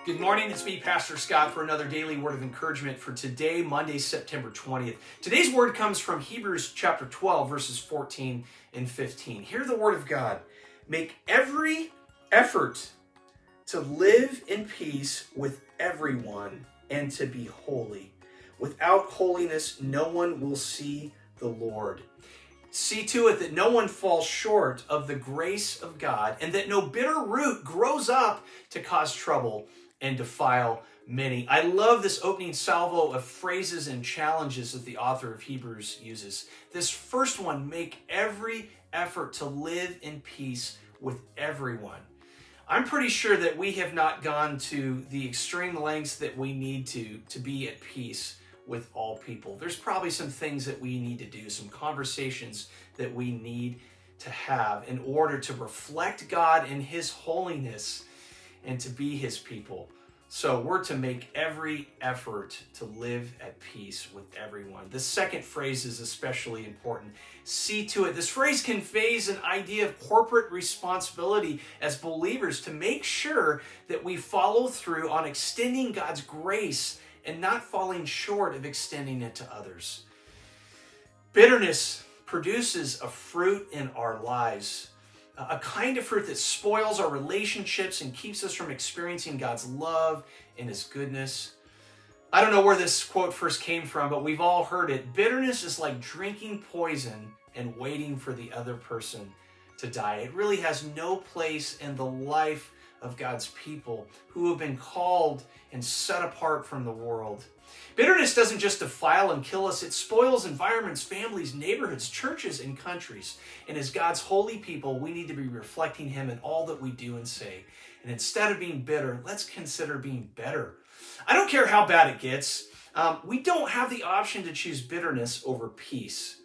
Good morning, it's me, Pastor Scott, for another daily word of encouragement for today, Monday, September 20th. Today's word comes from Hebrews chapter 12, verses 14 and 15. Hear the word of God. Make every effort to live in peace with everyone and to be holy. Without holiness, no one will see the Lord. See to it that no one falls short of the grace of God and that no bitter root grows up to cause trouble and defile many. I love this opening salvo of phrases and challenges that the author of Hebrews uses. This first one, make every effort to live in peace with everyone. I'm pretty sure that we have not gone to the extreme lengths that we need to be at peace with all people. There's probably some things that we need to do, some conversations that we need to have in order to reflect God in His holiness and to be His people. So we're to make every effort to live at peace with everyone. The second phrase is especially important. See to it. This phrase conveys an idea of corporate responsibility as believers to make sure that we follow through on extending God's grace and not falling short of extending it to others. Bitterness produces a fruit in our lives, a kind of fruit that spoils our relationships and keeps us from experiencing God's love and His goodness. I don't know where this quote first came from, but we've all heard it. Bitterness is like drinking poison and waiting for the other person to die. It really has no place in the life of God's people who have been called and set apart from the world. Bitterness doesn't just defile and kill us, it spoils environments, families, neighborhoods, churches, and countries. And as God's holy people, we need to be reflecting Him in all that we do and say. And instead of being bitter, let's consider being better. I don't care how bad it gets. We don't have the option to choose bitterness over peace.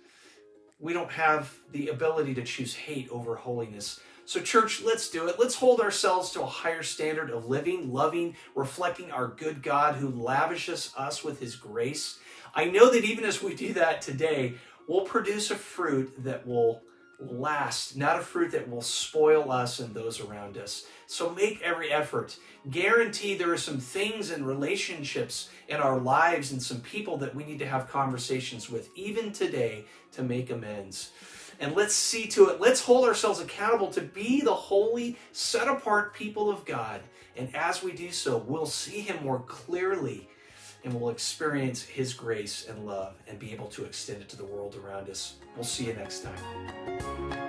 We don't have the ability to choose hate over holiness. So church, let's do it. Let's hold ourselves to a higher standard of living, loving, reflecting our good God who lavishes us with His grace. I know that even as we do that today, we'll produce a fruit that will last, not a fruit that will spoil us and those around us. So make every effort. Guarantee there are some things and relationships in our lives and some people that we need to have conversations with, even today, to make amends. And let's see to it. Let's hold ourselves accountable to be the holy, set-apart people of God. And as we do so, we'll see Him more clearly and we'll experience His grace and love and be able to extend it to the world around us. We'll see you next time.